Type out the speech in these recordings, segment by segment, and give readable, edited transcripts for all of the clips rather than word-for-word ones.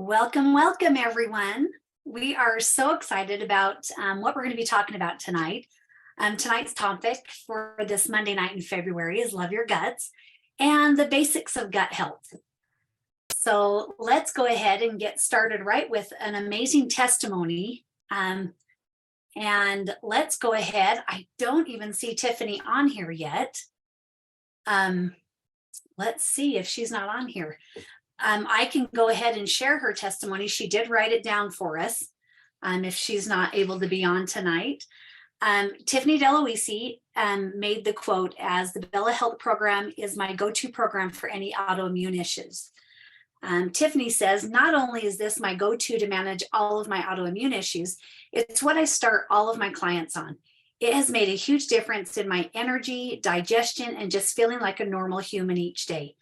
Welcome, welcome, everyone. We are so excited about what we're going to be talking about tonight. Tonight's topic for this Monday night in February is Love Your Guts and the basics of gut health. So let's go ahead and get started right with an amazing testimony. And let's go ahead. I don't even see Tiffany on here yet. Let's see if she's not on here. I can go ahead and share her testimony. She did write it down for us if she's not able to be on tonight. Tiffany DeLuisi made the quote as the Bella Health Program is my go-to program for any autoimmune issues. Tiffany says, not only is this my go-to to manage all of my autoimmune issues, it's what I start all of my clients on. It has made a huge difference in my energy, digestion, and just feeling like a normal human each day.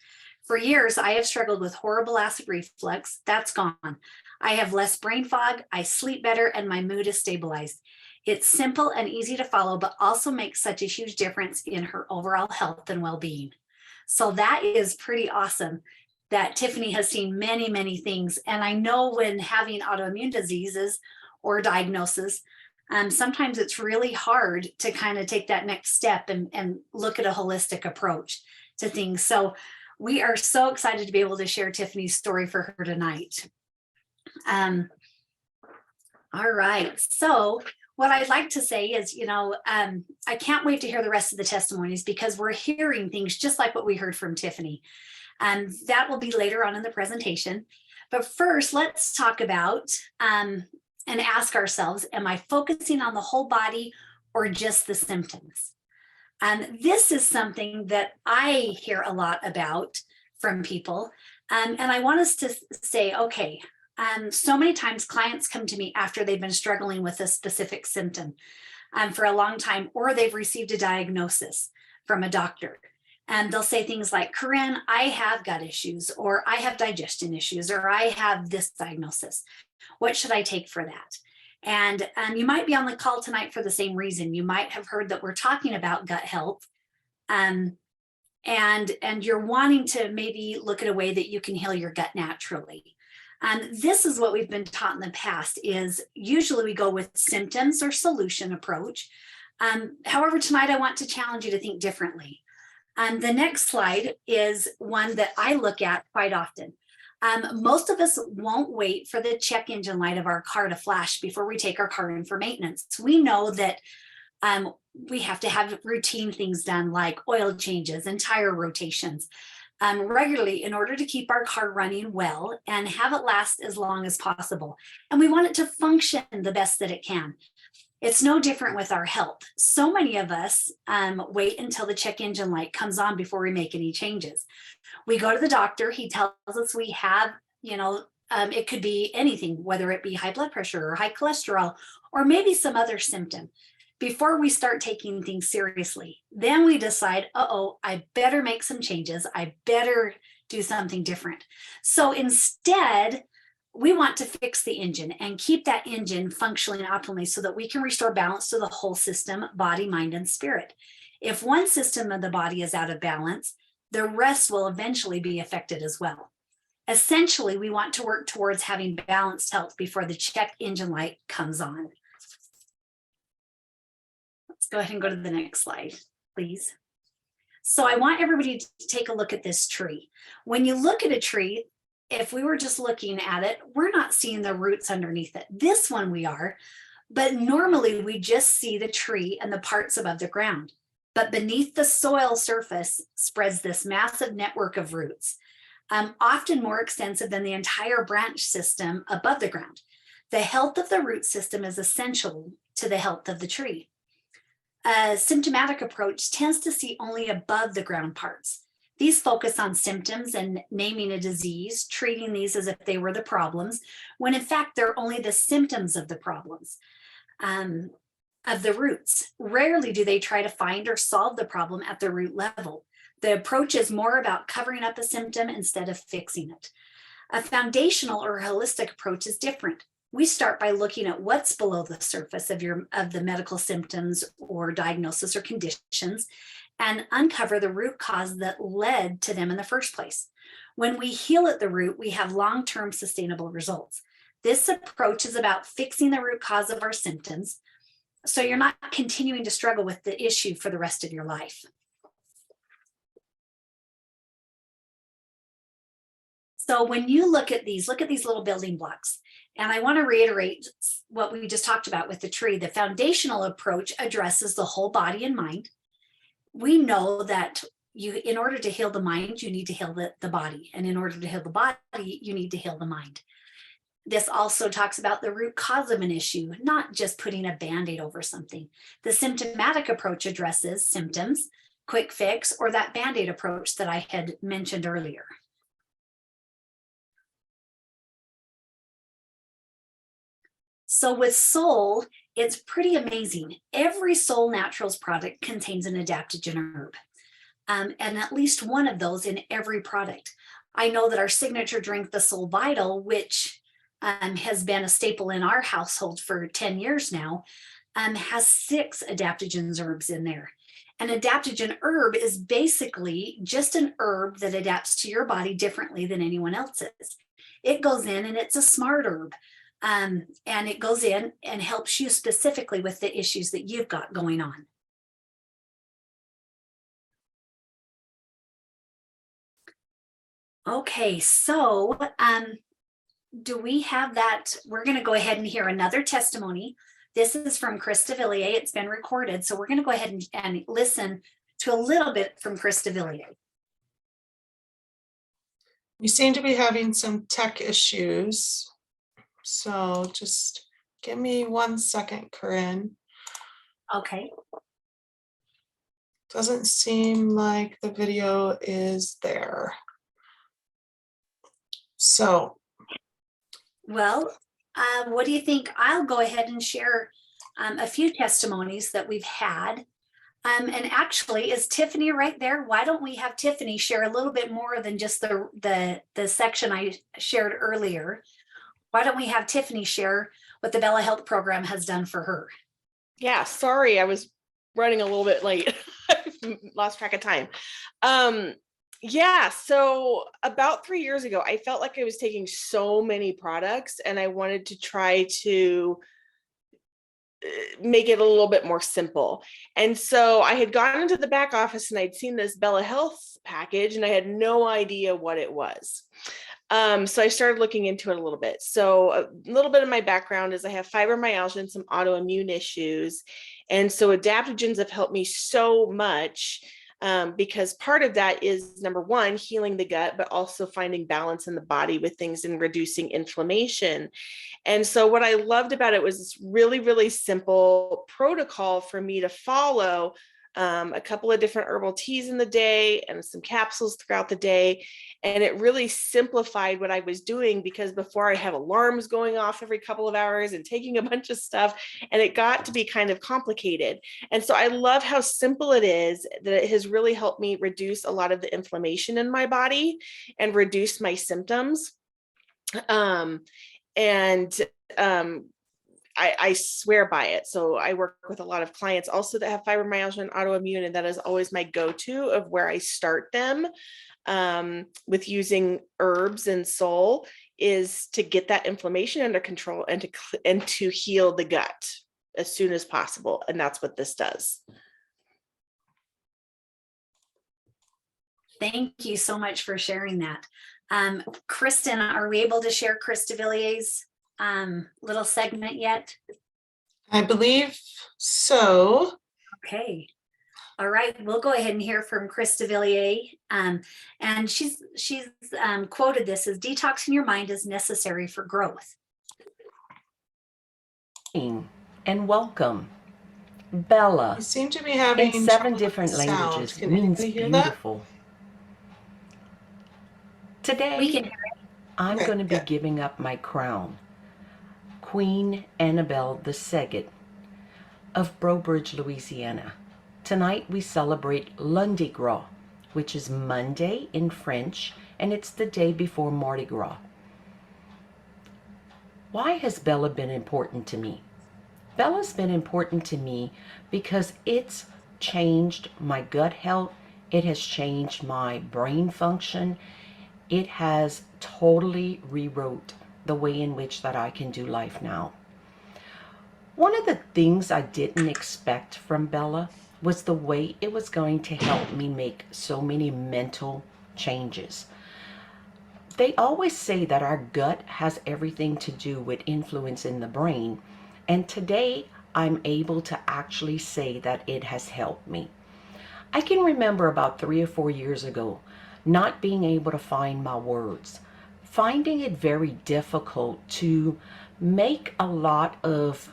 For years, I have struggled with horrible acid reflux. That's gone. I have less brain fog, I sleep better, and my mood is stabilized. It's simple and easy to follow, but also makes such a huge difference in her overall health and well-being. So that is pretty awesome that Tiffany has seen many, many things. And I know when having autoimmune diseases or diagnosis, sometimes it's really hard to kind of take that next step and look at a holistic approach to things. So we are so excited to be able to share Tiffany's story for her tonight. All right. So what I'd like to say is, I can't wait to hear the rest of the testimonies because we're hearing things just like what we heard from Tiffany. That will be later on in the presentation. But first, let's talk about and ask ourselves, am I focusing on the whole body or just the symptoms? This is something that I hear a lot about from people. And I want us to say, okay, so many times clients come to me after they've been struggling with a specific symptom for a long time, or they've received a diagnosis from a doctor. And they'll say things like, Corinne, I have gut issues, or I have digestion issues, or I have this diagnosis. What should I take for that? And you might be on the call tonight for the same reason. You might have heard that we're talking about gut health, and you're wanting to maybe look at a way that you can heal your gut naturally. This is what we've been taught in the past is usually we go with symptoms or solution approach. However, tonight I want to challenge you to think differently. The next slide is one that I look at quite often. Most of us won't wait for the check engine light of our car to flash before we take our car in for maintenance. We know that we have to have routine things done like oil changes and tire rotations regularly in order to keep our car running well and have it last as long as possible. And we want it to function the best that it can. It's no different with our health. So many of us wait until the check engine light comes on before we make any changes. We go to the doctor, he tells us we have, it could be anything, whether it be high blood pressure or high cholesterol, or maybe some other symptom. Before we start taking things seriously, then we decide, I better make some changes. I better do something different. So instead, we want to fix the engine and keep that engine functioning optimally so that we can restore balance to the whole system, body, mind, and spirit. If one system of the body is out of balance, the rest will eventually be affected as well. Essentially, we want to work towards having balanced health before the check engine light comes on. Let's go ahead and go to the next slide, please. So I want everybody to take a look at this tree. When you look at a tree, if we were just looking at it, we're not seeing the roots underneath it. This one we are, but normally we just see the tree and the parts above the ground. But beneath the soil surface spreads this massive network of roots, often more extensive than the entire branch system above the ground. The health of the root system is essential to the health of the tree. A symptomatic approach tends to see only above the ground parts. These focus on symptoms and naming a disease, treating these as if they were the problems, when in fact they're only the symptoms of the problems, of the roots. Rarely do they try to find or solve the problem at the root level. The approach is more about covering up a symptom instead of fixing it. A foundational or holistic approach is different. We start by looking at what's below the surface of the medical symptoms or diagnosis or conditions, and uncover the root cause that led to them in the first place. When we heal at the root, we have long-term sustainable results. This approach is about fixing the root cause of our symptoms, so you're not continuing to struggle with the issue for the rest of your life. So when you look at these little building blocks. And I want to reiterate what we just talked about with the tree. The foundational approach addresses the whole body and mind. We know that in order to heal the mind, you need to heal the body. And in order to heal the body, you need to heal the mind. This also talks about the root cause of an issue, not just putting a Band-Aid over something. The symptomatic approach addresses symptoms, quick fix, or that Band-Aid approach that I had mentioned earlier. So with Solle, it's pretty amazing. Every Solle Naturals product contains an adaptogen herb, and at least one of those in every product. I know that our signature drink, the Solle Vital, which has been a staple in our household for 10 years now, has 6 adaptogens herbs in there. An adaptogen herb is basically just an herb that adapts to your body differently than anyone else's. It goes in and it's a smart herb. And it goes in and helps you specifically with the issues that you've got going on. Okay, so do we have that? We're going to go ahead and hear another testimony. This is from Chris DeVilliers. It's been recorded, so we're going to go ahead and listen to a little bit from Chris DeVilliers. We seem to be having some tech issues. So just give me 1 second, Corinne. Okay. Doesn't seem like the video is there. So. Well, what do you think? I'll go ahead and share a few testimonies that we've had. And actually, is Tiffany right there? Why don't we have Tiffany share a little bit more than just the section I shared earlier? Why don't we have Tiffany share what the Bella Health program has done for her? Yeah, sorry, I was running a little bit late. Lost track of time. Yeah, so about 3 years ago, I felt like I was taking so many products and I wanted to try to make it a little bit more simple. And so I had gone into the back office and I'd seen this Bella Health package and I had no idea what it was. So I started looking into it a little bit. So a little bit of my background is I have fibromyalgia and some autoimmune issues. And so adaptogens have helped me so much because part of that is, number one, healing the gut, but also finding balance in the body with things and reducing inflammation. And so what I loved about it was this really, really simple protocol for me to follow. A couple of different herbal teas in the day and some capsules throughout the day. And it really simplified what I was doing, because before I have alarms going off every couple of hours and taking a bunch of stuff, and it got to be kind of complicated. And so I love how simple it is, that it has really helped me reduce a lot of the inflammation in my body and reduce my symptoms. I swear by it. So I work with a lot of clients also that have fibromyalgia and autoimmune, and that is always my go-to of where I start them with using herbs and Solle, is to get that inflammation under control and to heal the gut as soon as possible. And that's what this does. Thank you so much for sharing that. Kristen, are we able to share Chris DeVilliers' little segment yet? I believe so. Okay. All right, we'll go ahead and hear from Chris DeVilliers. And she's quoted this as, detoxing your mind is necessary for growth. And welcome. Bella, We seem to be having in 7 trouble different with sound. languages, Can means anybody hear that? beautiful. Today, We can hear it. I'm Okay, going to be good. giving up my crown. Queen Annabelle II of Brobridge, Louisiana. Tonight we celebrate Lundi Gras, which is Monday in French, and it's the day before Mardi Gras. Why has Bella been important to me? Bella's been important to me because it's changed my gut health. It has changed my brain function. It has totally rewrote the way in which that I can do life now. One of the things I didn't expect from Bella was the way it was going to help me make so many mental changes. They always say that our gut has everything to do with influence in the brain, and today I'm able to actually say that it has helped me. I can remember about 3 or 4 years ago not being able to find my words, finding it very difficult to make a lot of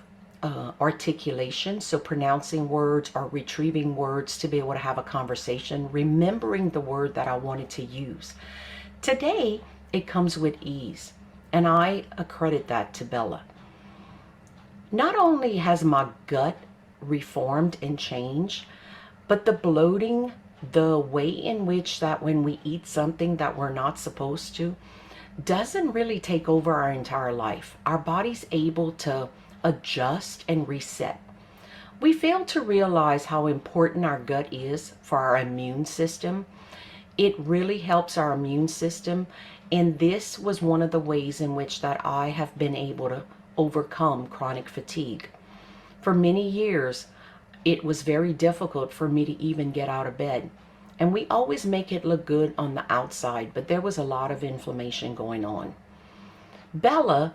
articulation, so pronouncing words or retrieving words to be able to have a conversation, remembering the word that I wanted to use. Today, it comes with ease, and I accredit that to Bella. Not only has my gut reformed and changed, but the bloating, the way in which that when we eat something that we're not supposed to, doesn't really take over our entire life. Our body's able to adjust and reset. We fail to realize how important our gut is for our immune system. It really helps our immune system, and this was one of the ways in which that I have been able to overcome chronic fatigue. For many years, it was very difficult for me to even get out of bed. And we always make it look good on the outside, but there was a lot of inflammation going on. Bella,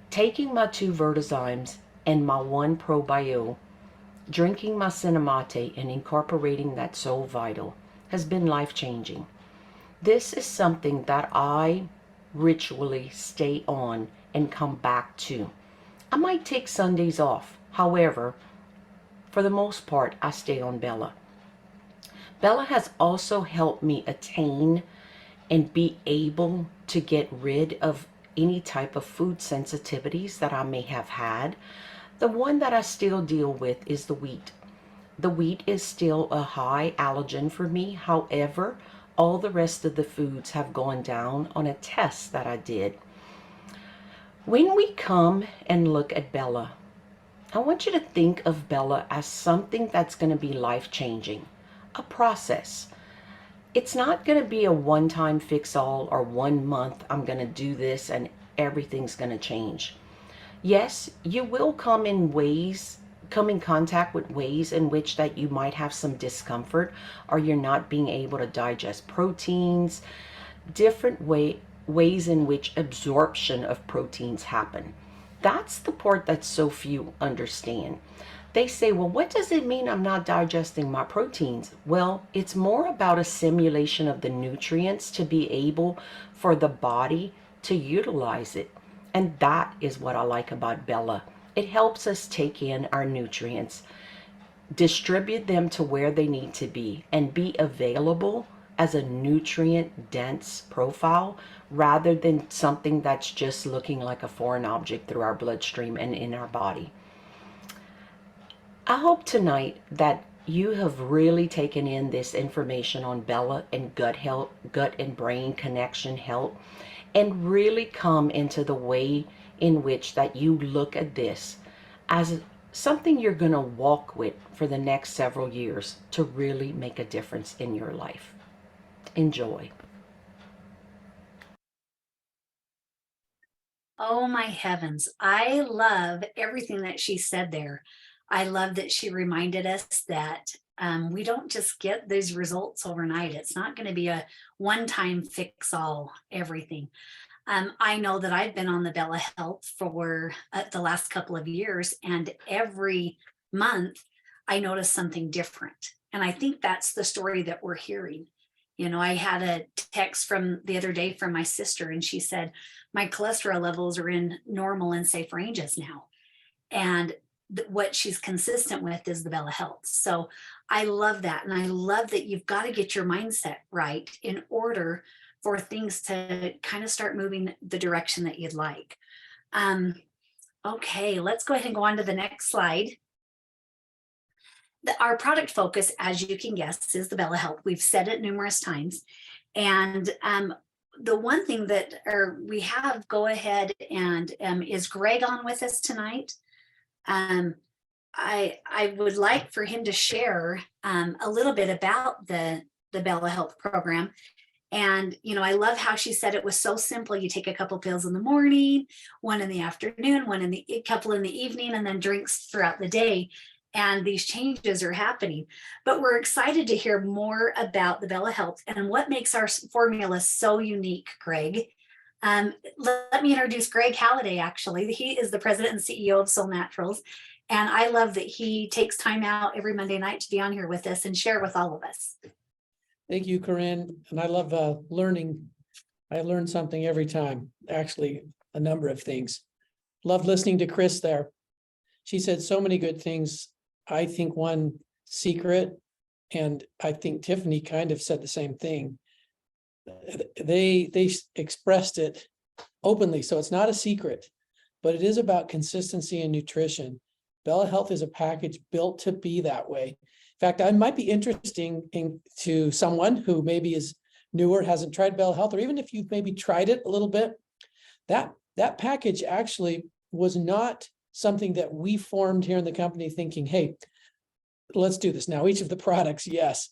taking my 2 Vertizymes and my 1 Probio, drinking my Cinemate and incorporating that Soul Vital has been life-changing. This is something that I ritually stay on and come back to. I might take Sundays off. However, for the most part, I stay on Bella. Bella has also helped me attain and be able to get rid of any type of food sensitivities that I may have had. The one that I still deal with is the wheat. The wheat is still a high allergen for me. However, all the rest of the foods have gone down on a test that I did. When we come and look at Bella, I want you to think of Bella as something that's going to be life-changing, a process. It's not going to be a one-time fix-all or 1 month I'm going to do this and everything's going to change. Yes, you will come in contact with ways in which that you might have some discomfort, or you're not being able to digest proteins, different ways in which absorption of proteins happen. That's the part that so few understand. They say, well, what does it mean I'm not digesting my proteins? Well, it's more about a simulation of the nutrients to be able for the body to utilize it. And that is what I like about Bella. It helps us take in our nutrients, distribute them to where they need to be, and be available as a nutrient dense profile rather than something that's just looking like a foreign object through our bloodstream and in our body. I hope tonight that you have really taken in this information on Bella and gut health, gut and brain connection health, and really come into the way in which that you look at this as something you're going to walk with for the next several years to really make a difference in your life. Enjoy. Oh my heavens. I love everything that she said there. I love that she reminded us that we don't just get these results overnight. It's not going to be a one-time fix all everything. I know that I've been on the Bella Health for the last couple of years, and every month I notice something different. And I think that's the story that we're hearing. You know, I had a text from the other day from my sister, and she said, my cholesterol levels are in normal and safe ranges now. And what she's consistent with is the Bella Health. So I love that. And I love that you've got to get your mindset right in order for things to kind of start moving the direction that you'd like. Okay, let's go ahead and go on to the next slide. Our product focus, as you can guess, is the Bella Health. We've said it numerous times. And the one thing that we have, go ahead and is Greg on with us tonight? I would like for him to share a little bit about the Bella Health program. And, I love how she said it was so simple. You take a couple pills in the morning, one in the afternoon, a couple in the evening, and then drinks throughout the day. And these changes are happening. But we're excited to hear more about the Bella Health and what makes our formula so unique, Greg. Let me introduce Greg Halliday, actually. He is the president and CEO of Soul Naturals. And I love that he takes time out every Monday night to be on here with us and share with all of us. Thank you, Corinne. And I love learning. I learn something every time, actually, a number of things. Love listening to Chris there. She said so many good things. I think one secret, and I think Tiffany kind of said the same thing. They expressed it openly, so it's not a secret, but it is about consistency and nutrition. Bella Health is a package built to be that way. In fact, I might be interesting to someone who maybe is newer, hasn't tried Bella Health, or even if you've maybe tried it a little bit, that package actually was not something that we formed here in the company thinking, hey, let's do this now. Each of the products, yes,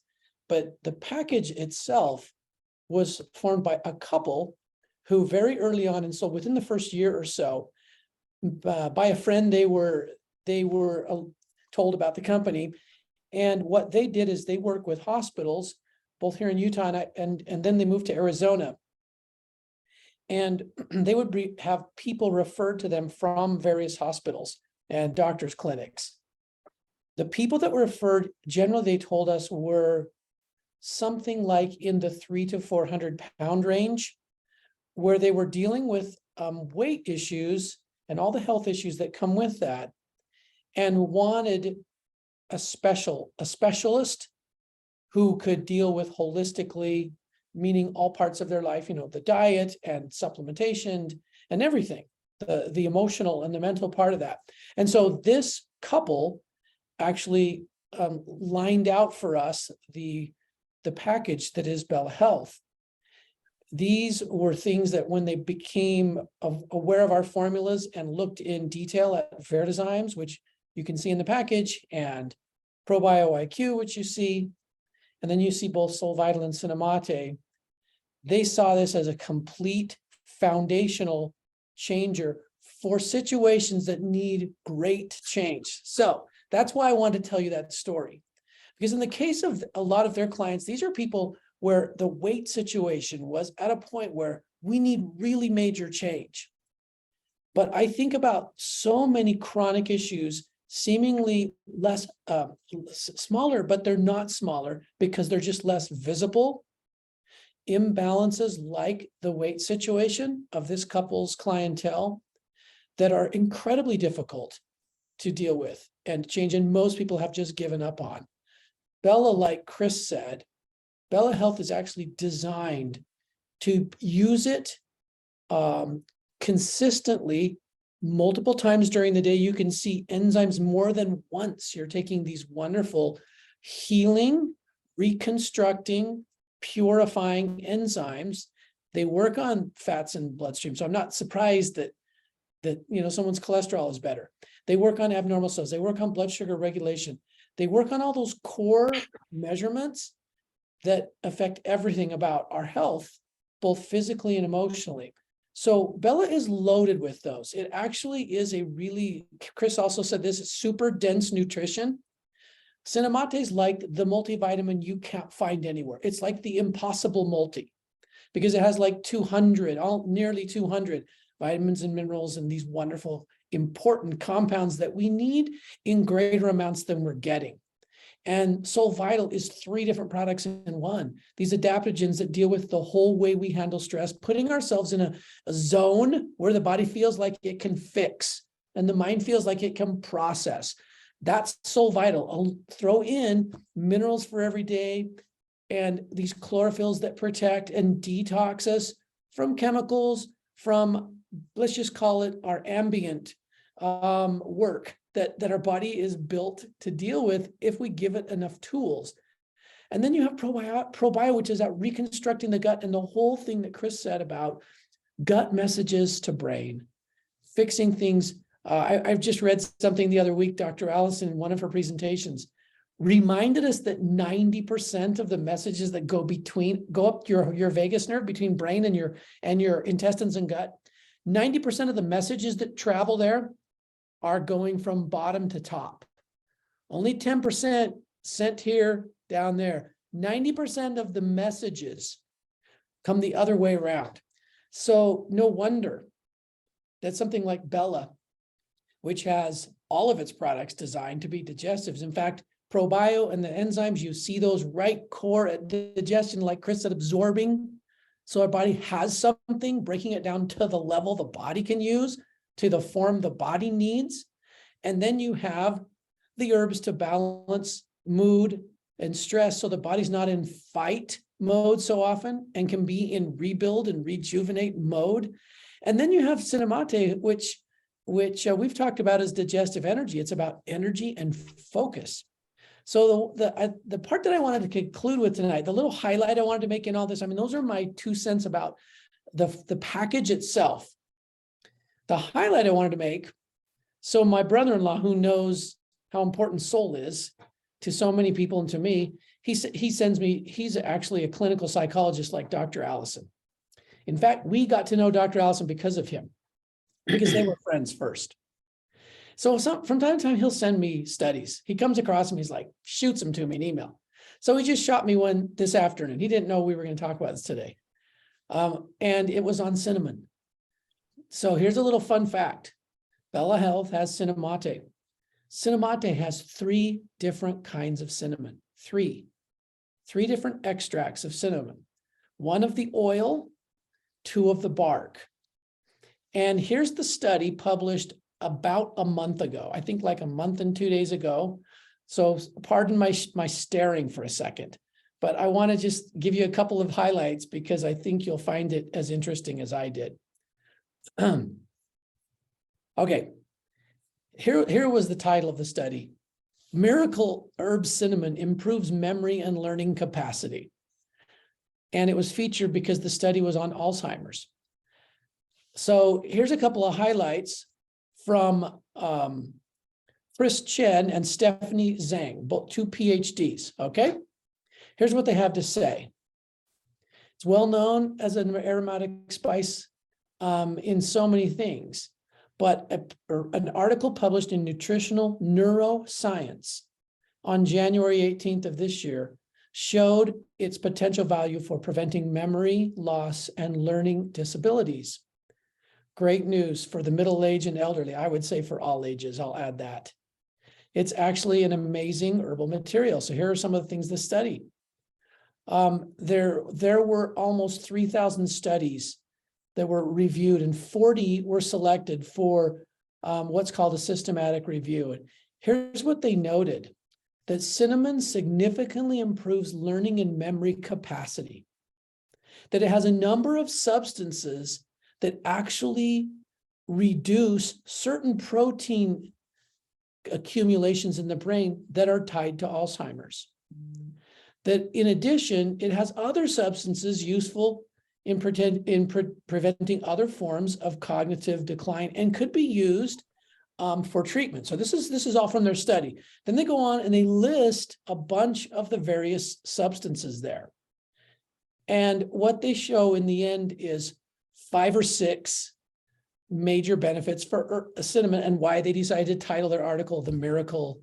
but the package itself was formed by a couple who very early on, and so within the first year or so, by a friend, they were told about the company. And what they did is they work with hospitals, both here in Utah and then they moved to Arizona. And they would have people referred to them from various hospitals and doctors' clinics. The people that were referred, generally they told us, were something like in the 300 to 400 pound range, where they were dealing with weight issues and all the health issues that come with that, and wanted a specialist who could deal with holistically, meaning all parts of their life, the diet and supplementation and everything, the emotional and the mental part of that. And so this couple actually lined out for us the package that is Bella Health. These were things that when they became aware of our formulas and looked in detail at Vertizymes, which you can see in the package, and ProBio IQ, which you see, and then you see both Soul Vital and Cinemate, they saw this as a complete foundational changer for situations that need great change. So that's why I wanted to tell you that story. Because in the case of a lot of their clients, these are people where the weight situation was at a point where we need really major change. But I think about so many chronic issues, seemingly less smaller, but they're not smaller because they're just less visible. Imbalances like the weight situation of this couple's clientele that are incredibly difficult to deal with and change, and most people have just given up on. Bella, like Chris said, Bella Health is actually designed to use it consistently multiple times during the day. You can see enzymes more than once. You're taking these wonderful healing, reconstructing, purifying enzymes. They work on fats in bloodstream. So I'm not surprised that someone's cholesterol is better. They work on abnormal cells. They work on blood sugar regulation. They work on all those core measurements that affect everything about our health, both physically and emotionally. So Bella is loaded with those. It actually is Chris also said this, is super dense nutrition. Cinemate is like the multivitamin you can't find anywhere. It's like the impossible multi because it has like nearly 200 vitamins and minerals and these wonderful, important compounds that we need in greater amounts than we're getting. And Soul Vital is 3 different products in one. These adaptogens that deal with the whole way we handle stress, putting ourselves in a zone where the body feels like it can fix and the mind feels like it can process. That's Soul Vital. I'll throw in minerals for every day and these chlorophylls that protect and detox us from chemicals, from, let's just call it our ambient work that our body is built to deal with if we give it enough tools. And then you have ProBio, which is at reconstructing the gut and the whole thing that Chris said about gut messages to brain, fixing things I've just read something the other week. Dr. Allison, in one of her presentations, reminded us that 90% of the messages that go up your vagus nerve between brain and your intestines and gut, 90% of the messages that travel there are going from bottom to top. Only 10% sent here, down there. 90% of the messages come the other way around. So no wonder that something like Bella, which has all of its products designed to be digestives. In fact, ProBio and the enzymes, you see those right core at digestion, like Chris said, absorbing. So our body has something, breaking it down to the level the body can use, to the form the body needs. And then you have the herbs to balance mood and stress, so the body's not in fight mode so often and can be in rebuild and rejuvenate mode. And then you have Cinnamate, which we've talked about as digestive energy. It's about energy and focus. So the part that I wanted to conclude with tonight, the little highlight I wanted to make in all this, I mean, those are my 2 cents about the package itself. The highlight I wanted to make, so my brother-in-law, who knows how important Solle is to so many people and to me, he sends me, he's actually a clinical psychologist like Dr. Allison. In fact, we got to know Dr. Allison because of him, because they were friends first. So from time to time, he'll send me studies. He comes across them, he's like, shoots them to me in email. So he just shot me one this afternoon. He didn't know we were going to talk about this today. And it was on cinnamon. So here's a little fun fact. Bella Health has Cinnamate. Cinnamate has 3 different kinds of cinnamon. Three different extracts of cinnamon. 1 of the oil, 2 of the bark. And here's the study published about a month ago. I think like a month and 2 days ago. So pardon my staring for a second, but I want to just give you a couple of highlights because I think you'll find it as interesting as I did. Okay, here was the title of the study. Miracle Herb Cinnamon Improves Memory and Learning Capacity. And it was featured because the study was on Alzheimer's. So here's a couple of highlights from Chris Chen and Stephanie Zhang, both 2 PhDs, okay? Here's what they have to say. It's well known as an aromatic spice in so many things, but an article published in Nutritional Neuroscience on January 18th of this year showed its potential value for preventing memory loss and learning disabilities. Great news for the middle-aged and elderly. I would say for all ages, I'll add that. It's actually an amazing herbal material. So here are some of the things to study. There were almost 3,000 studies that were reviewed, and 40 were selected for what's called a systematic review. And here's what they noted, that cinnamon significantly improves learning and memory capacity, that it has a number of substances that actually reduce certain protein accumulations in the brain that are tied to Alzheimer's. That in addition, it has other substances useful in preventing other forms of cognitive decline and could be used for treatment. So this is all from their study. Then they go on and they list a bunch of the various substances there. And what they show in the end is 5 or 6 major benefits for cinnamon and why they decided to title their article The Miracle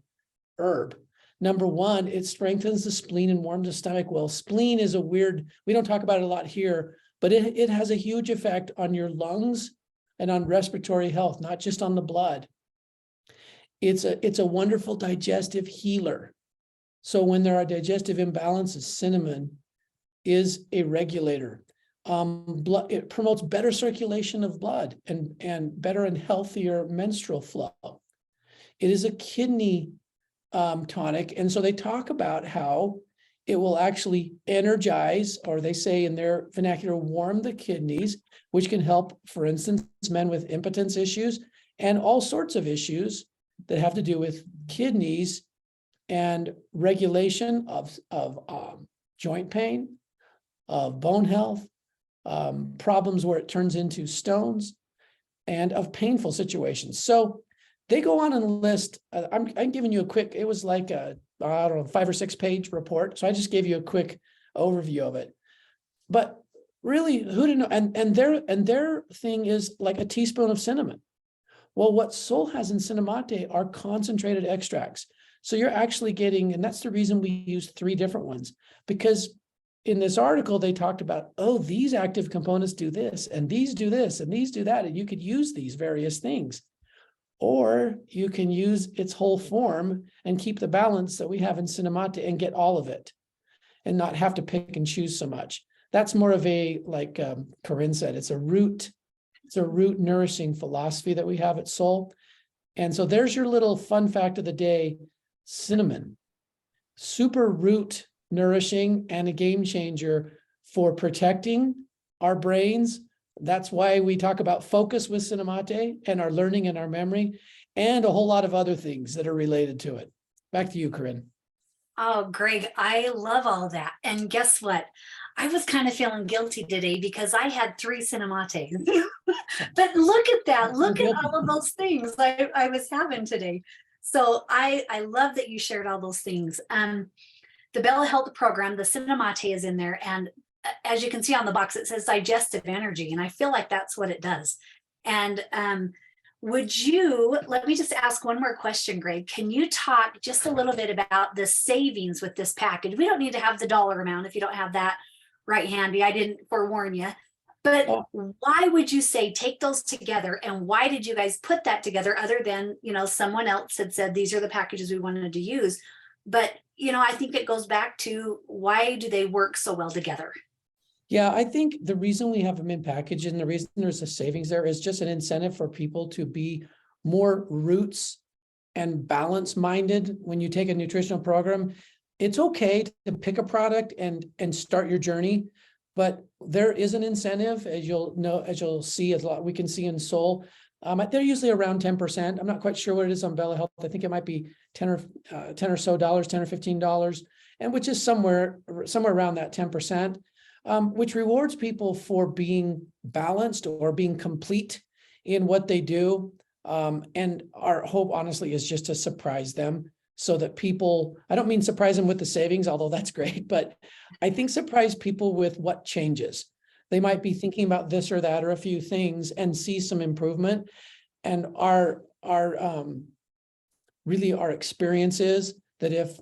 Herb. Number 1, it strengthens the spleen and warms the stomach. Well, spleen is a weird, we don't talk about it a lot here, but it has a huge effect on your lungs and on respiratory health, not just on the blood. It's a wonderful digestive healer. So when there are digestive imbalances, cinnamon is a regulator. It promotes better circulation of blood and better and healthier menstrual flow. It is a kidney tonic. And so they talk about how it will actually energize, or they say in their vernacular, warm the kidneys, which can help, for instance, men with impotence issues and all sorts of issues that have to do with kidneys and regulation of joint pain, of bone health, problems where it turns into stones, and of painful situations. So They go on and list, I'm giving you a quick, it was like a, I don't know, 5 or 6 page report. So I just gave you a quick overview of it. But really, who didn't know? And their thing is like a teaspoon of cinnamon. Well, what Solle has in Cinnamate are concentrated extracts. So you're actually getting, and that's the reason we use 3 different ones, because in this article, they talked about, oh, these active components do this, and these do this, and these do that, and you could use these various things. Or you can use its whole form and keep the balance that we have in Cinnamate and get all of it and not have to pick and choose so much. That's more of a, like Corinne said, it's a root nourishing philosophy that we have at Solle. And so there's your little fun fact of the day: cinnamon, super root nourishing and a game changer for protecting our brains. That's why we talk about focus with Cinnamate and our learning and our memory, and a whole lot of other things that are related to it. Back to you, Corinne. Oh, Greg, I love all that. And guess what? I was kind of feeling guilty today because I had 3 Cinnamates. But look at that. Look at all of those things I was having today. So I love that you shared all those things. The Bella Health program, the Cinnamate is in there. And as you can see on the box, it says digestive energy. And I feel like that's what it does. And let me just ask one more question, Greg. Can you talk just a little bit about the savings with this package? We don't need to have the dollar amount if you don't have that right handy. I didn't forewarn you. But why would you say take those together? And why did you guys put that together other than, someone else had said, these are the packages we wanted to use. But, I think it goes back to, why do they work so well together? Yeah, I think the reason we have them in package and the reason there's a savings there is just an incentive for people to be more roots and balance minded. When you take a nutritional program, it's okay to pick a product and start your journey, but there is an incentive, as you'll see, as a lot we can see in Solle. They're usually around 10%. I'm not quite sure what it is on Bella Health. I think it might be $10 or so, $10 or $15, and which is somewhere around that 10%. Which rewards people for being balanced or being complete in what they do. And our hope, honestly, is just to surprise them so that people, I don't mean surprise them with the savings, although that's great, but I think surprise people with what changes. They might be thinking about this or that or a few things and see some improvement. And our experience is that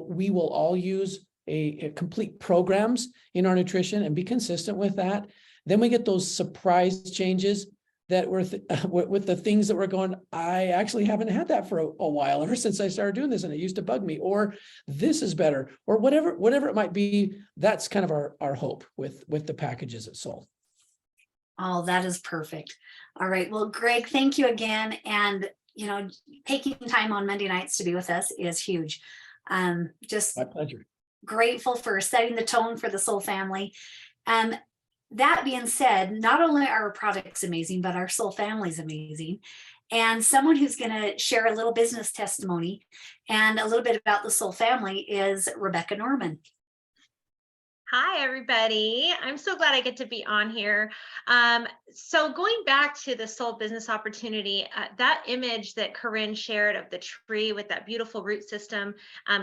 we will all use a complete programs in our nutrition and be consistent with that, then we get those surprise changes that were with the things that we're going, I actually haven't had that for a while, ever since I started doing this and it used to bug me, or this is better, or whatever it might be. That's kind of our hope with the packages at Solle. Oh, that is perfect. All right. Well, Greg, thank you again. And, taking time on Monday nights to be with us is huge. Just my pleasure. Grateful for setting the tone for the Solle family. That being said, not only are our products amazing, but our Solle family is amazing. And someone who's going to share a little business testimony and a little bit about the Solle family is Rebecca Norman. Hi, everybody. I'm so glad I get to be on here. So going back to the Solle business opportunity, that image that Corinne shared of the tree with that beautiful root system,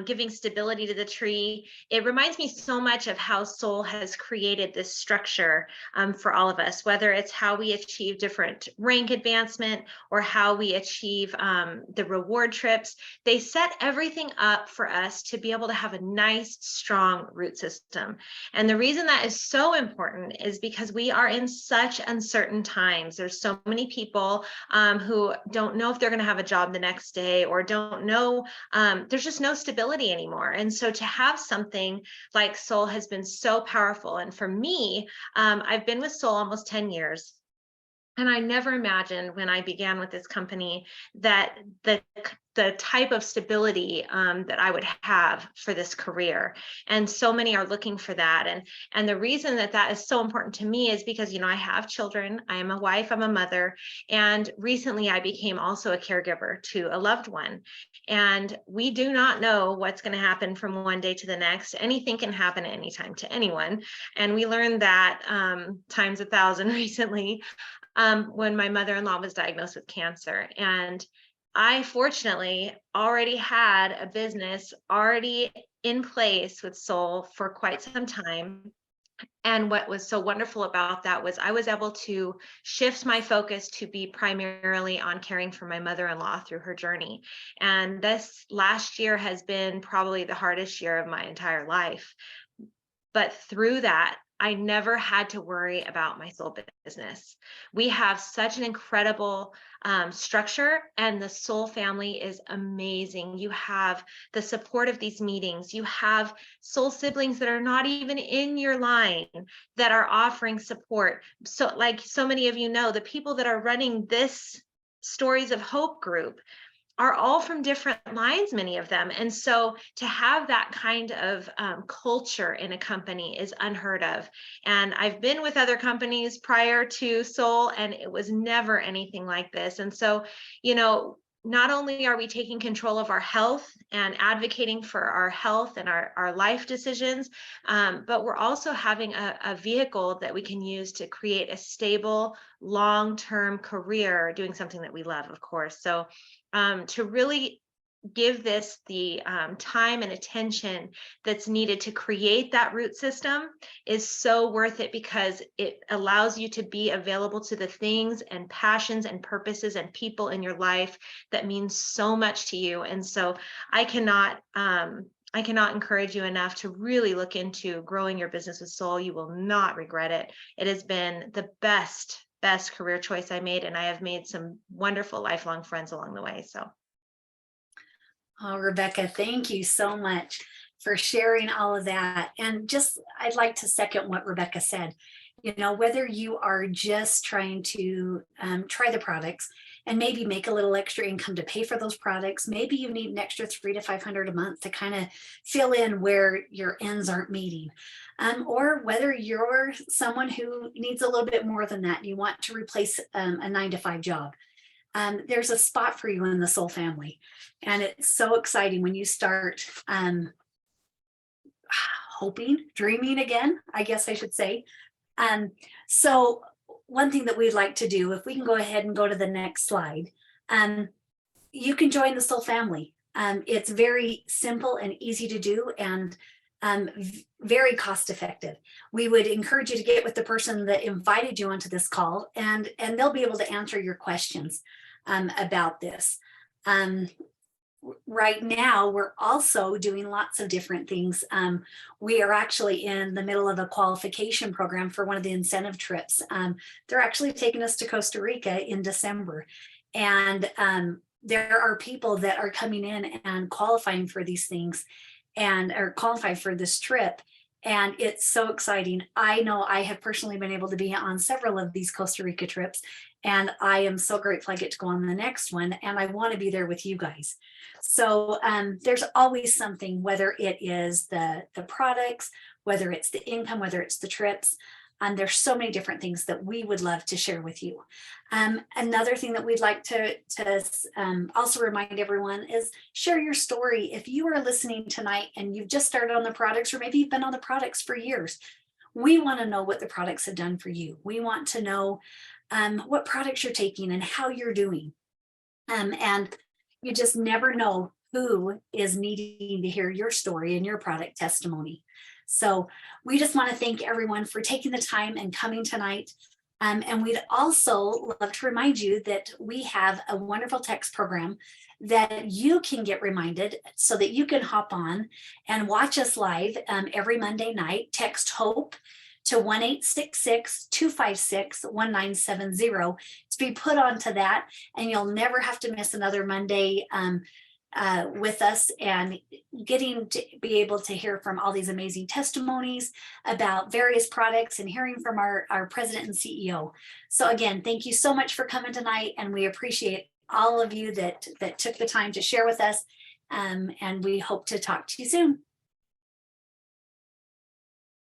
giving stability to the tree, it reminds me so much of how Solle has created this structure for all of us, whether it's how we achieve different rank advancement or how we achieve the reward trips. They set everything up for us to be able to have a nice, strong root system. And the reason that is so important is because we are in such uncertain times. There's so many people who don't know if they're going to have a job the next day, or don't know, there's just no stability anymore. And so to have something like Solle has been so powerful. And for me, I've been with Solle almost 10 years. And I never imagined when I began with this company that the type of stability that I would have for this career. And so many are looking for that. And the reason that is so important to me is because, I have children, I am a wife, I'm a mother, and recently I became also a caregiver to a loved one. And we do not know what's going to happen from one day to the next. Anything can happen at any time to anyone. And we learned that times 1,000 recently. When my mother-in-law was diagnosed with cancer. And I fortunately already had a business already in place with Soul for quite some time. And what was so wonderful about that was I was able to shift my focus to be primarily on caring for my mother-in-law through her journey. And this last year has been probably the hardest year of my entire life. But through that, I never had to worry about my Soul business. We have such an incredible structure, and the Soul family is amazing. You have the support of these meetings. You have Soul siblings that are not even in your line that are offering support. So, like so many of you know, the people that are running this Stories of Hope group are all from different lines, many of them. And so to have that kind of culture in a company is unheard of. And I've been with other companies prior to Soul, and it was never anything like this. And so, you know, not only are we taking control of our health and advocating for our health and our life decisions, but we're also having a vehicle that we can use to create a stable, long-term career doing something that we love, of course. So to really give this the time and attention that's needed to create that root system is so worth it, because it allows you to be available to the things and passions and purposes and people in your life that mean so much to you. And so I cannot encourage you enough to really look into growing your business with Soul. You will not regret it. It has been the best career choice I made, and I have made some wonderful lifelong friends along the way. So. Oh, Rebecca, thank you so much for sharing all of that. And just, I'd like to second what Rebecca said. You know, whether you are just trying to try the products and maybe make a little extra income to pay for those products, maybe you need an extra $300 to $500 a month to kind of fill in where your ends aren't meeting. Or whether you're someone who needs a little bit more than that, you want to replace a 9-to-5 job. There's a spot for you in the Soul family. And it's so exciting when you start dreaming again, I guess I should say. So one thing that we'd like to do, if we can go ahead and go to the next slide, you can join the Soul family. It's very simple and easy to do, and very cost effective. We would encourage you to get with the person that invited you onto this call, and they'll be able to answer your questions about this. Right now, we're also doing lots of different things. We are actually in the middle of a qualification program for one of the incentive trips. They're actually taking us to Costa Rica in December. And there are people that are coming in and qualifying for these things and are qualified for this trip. And it's so exciting. I know I have personally been able to be on several of these Costa Rica trips, and I am so grateful I get to go on the next one, and I want to be there with you guys. So there's always something, whether it is the products, whether it's the income, whether it's the trips. There's so many different things that we would love to share with you. Another thing that we'd like to also remind everyone is share your story. If you are listening tonight and you've just started on the products, or maybe you've been on the products for years, we want to know what the products have done for you. We want to know what products you're taking and how you're doing. And you just never know who is needing to hear your story and your product testimony. So we just want to thank everyone for taking the time and coming tonight. And we'd also love to remind you that we have a wonderful text program that you can get reminded, so that you can hop on and watch us live every Monday night. Text HOPE to 1-866-256-1970 to be put onto that, and you'll never have to miss another Monday with us, and getting to be able to hear from all these amazing testimonies about various products and hearing from our president and CEO. So again, thank you so much for coming tonight, and we appreciate all of you that took the time to share with us, and we hope to talk to you soon.